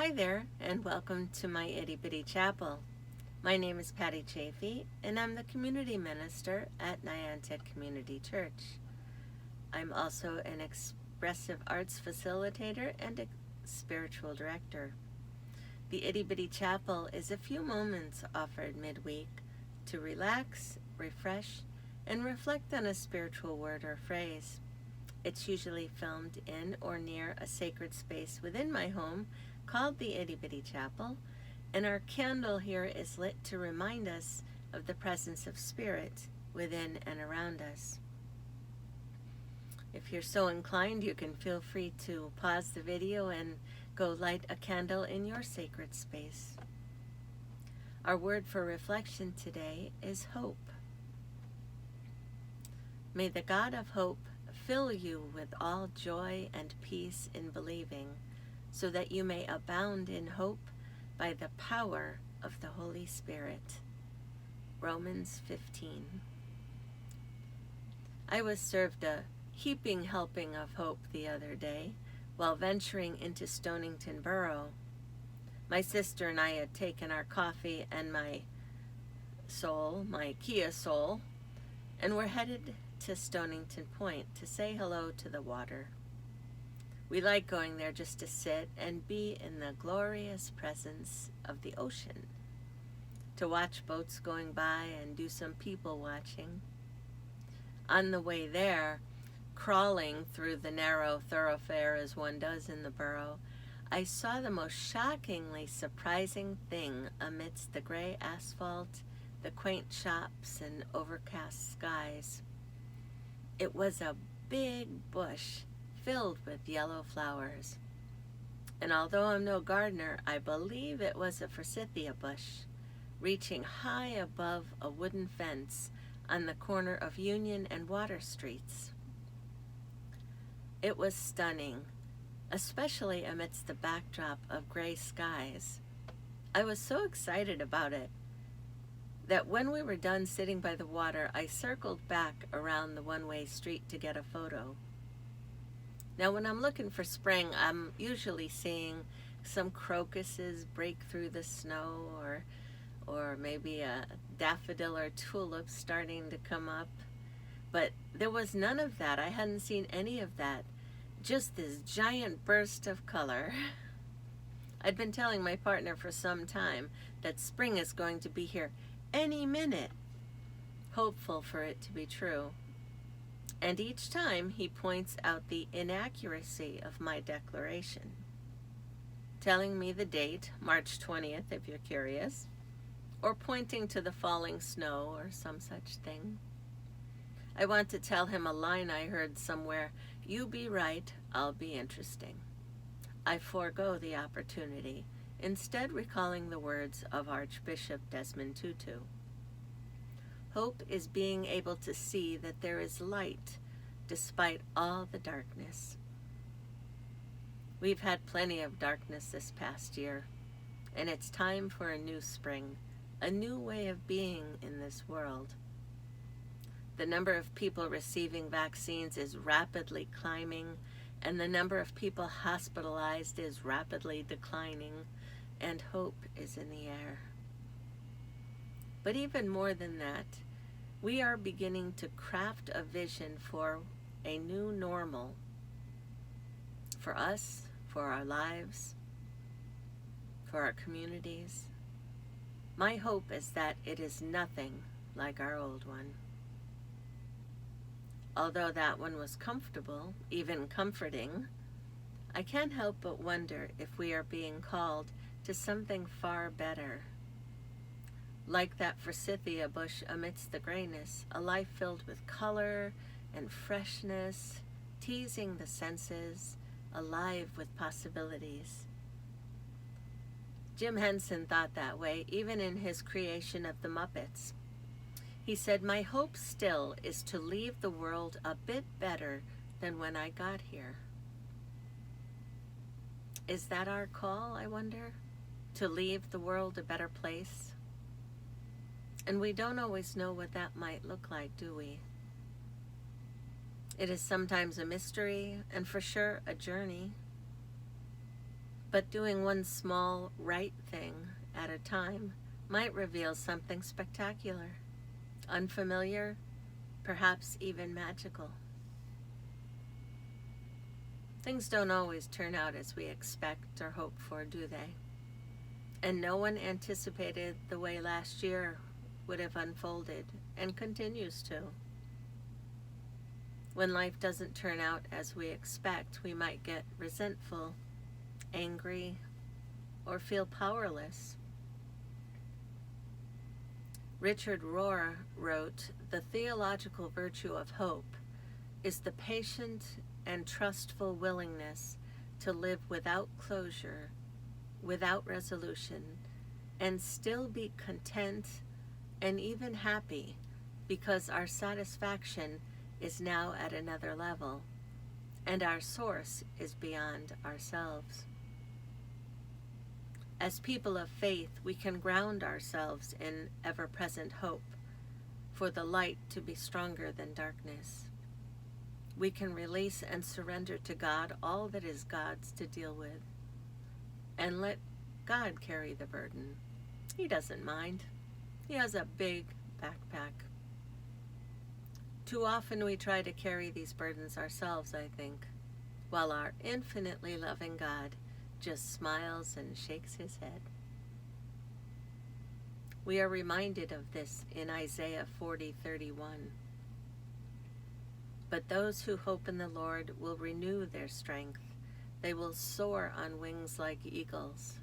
Hi there, and welcome to my Itty Bitty Chapel. My name is Patty Chaffee, and I'm the community minister at Niantic Community Church. I'm also an expressive arts facilitator and a spiritual director. The Itty Bitty Chapel is a few moments offered midweek to relax, refresh, and reflect on a spiritual word or phrase. It's usually filmed in or near a sacred space within my home called the Itty Bitty Chapel, and our candle here is lit to remind us of the presence of Spirit within and around us. If you're so inclined, you can feel free to pause the video and go light a candle in your sacred space. Our word for reflection today is hope. May the God of hope fill you with all joy and peace in believing, so that you may abound in hope by the power of the Holy Spirit. Romans 15. I was served a heaping helping of hope the other day while venturing into Stonington Borough. My sister and I had taken our coffee and my Kia Soul, and were headed to Stonington Point to say hello to the water. We like going there just to sit and be in the glorious presence of the ocean, to watch boats going by and do some people watching. On the way there, crawling through the narrow thoroughfare as one does in the borough, I saw the most shockingly surprising thing amidst the gray asphalt, the quaint shops, and overcast skies. It was a big bush filled with yellow flowers. And although I'm no gardener, I believe it was a forsythia bush, reaching high above a wooden fence on the corner of Union and Water Streets. It was stunning, especially amidst the backdrop of gray skies. I was so excited about it that when we were done sitting by the water, I circled back around the one-way street to get a photo. Now, when I'm looking for spring, I'm usually seeing some crocuses break through the snow, or maybe a daffodil or tulip starting to come up. But there was none of that. I hadn't seen any of that. Just this giant burst of color. I'd been telling my partner for some time that spring is going to be here any minute, hopeful for it to be true. And each time he points out the inaccuracy of my declaration, telling me the date, March 20th, if you're curious, or pointing to the falling snow or some such thing. I want to tell him a line I heard somewhere: "You be right, I'll be interesting." I forego the opportunity, instead recalling the words of Archbishop Desmond Tutu. Hope is being able to see that there is light despite all the darkness. We've had plenty of darkness this past year, and it's time for a new spring, a new way of being in this world. The number of people receiving vaccines is rapidly climbing, and the number of people hospitalized is rapidly declining, and hope is in the air. But even more than that, we are beginning to craft a vision for a new normal for us, for our lives, for our communities. My hope is that it is nothing like our old one. Although that one was comfortable, even comforting, I can't help but wonder if we are being called to something far better. Like that forsythia bush amidst the grayness, a life filled with color and freshness, teasing the senses, alive with possibilities. Jim Henson thought that way, even in his creation of the Muppets. He said, "My hope still is to leave the world a bit better than when I got here." Is that our call, I wonder? To leave the world a better place? And we don't always know what that might look like, do we? It is sometimes a mystery, and for sure a journey. But doing one small right thing at a time might reveal something spectacular, unfamiliar, perhaps even magical. Things don't always turn out as we expect or hope for, do they? And no one anticipated the way last year would have unfolded, and continues to. When life doesn't turn out as we expect, we might get resentful, angry, or feel powerless. Richard Rohr wrote, "The theological virtue of hope is the patient and trustful willingness to live without closure, without resolution, and still be content and even happy because our satisfaction is now at another level and our source is beyond ourselves." As people of faith, we can ground ourselves in ever-present hope for the light to be stronger than darkness. We can release and surrender to God all that is God's to deal with, and let God carry the burden. He doesn't mind. He has a big backpack. Too often we try to carry these burdens ourselves, I think, while our infinitely loving God just smiles and shakes his head. We are reminded of this in Isaiah 40:31. "But those who hope in the Lord will renew their strength. They will soar on wings like eagles.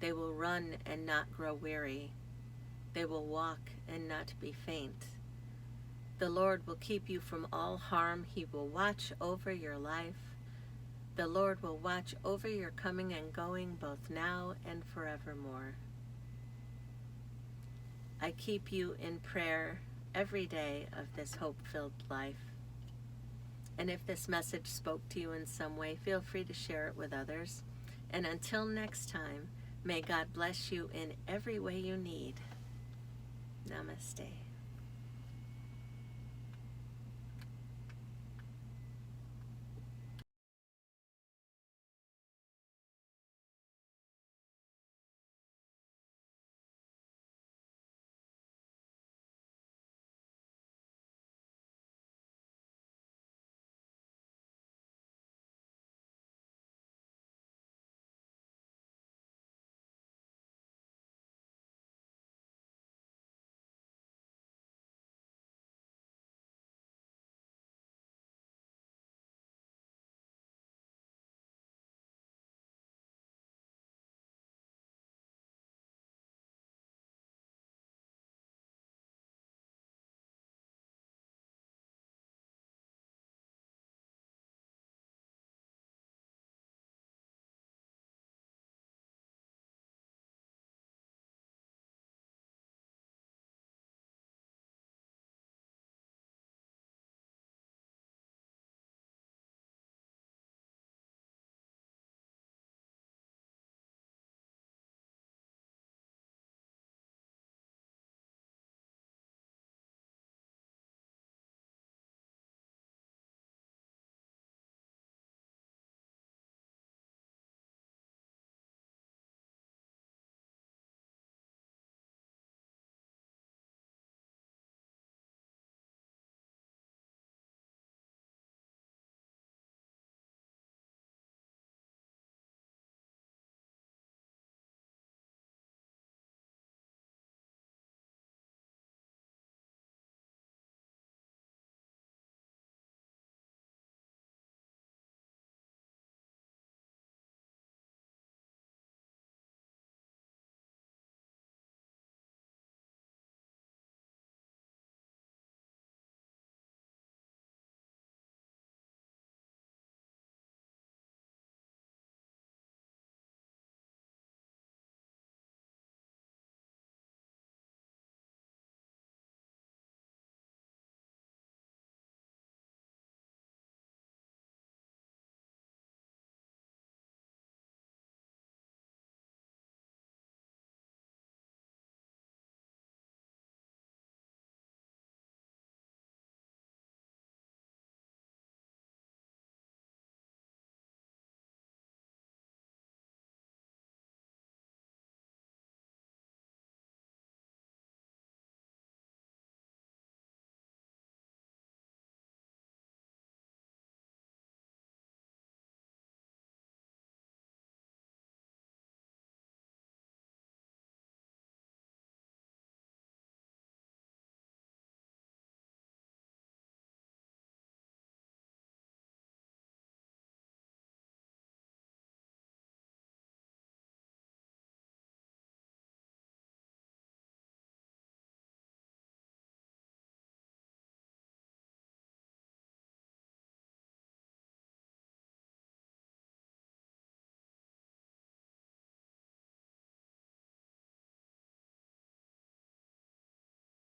They will run and not grow weary. They will walk and not be faint. The Lord will keep you from all harm. He will watch over your life. The Lord will watch over your coming and going, both now and forevermore." I keep you in prayer every day of this hope-filled life. And if this message spoke to you in some way, feel free to share it with others. And until next time, may God bless you in every way you need. Namaste.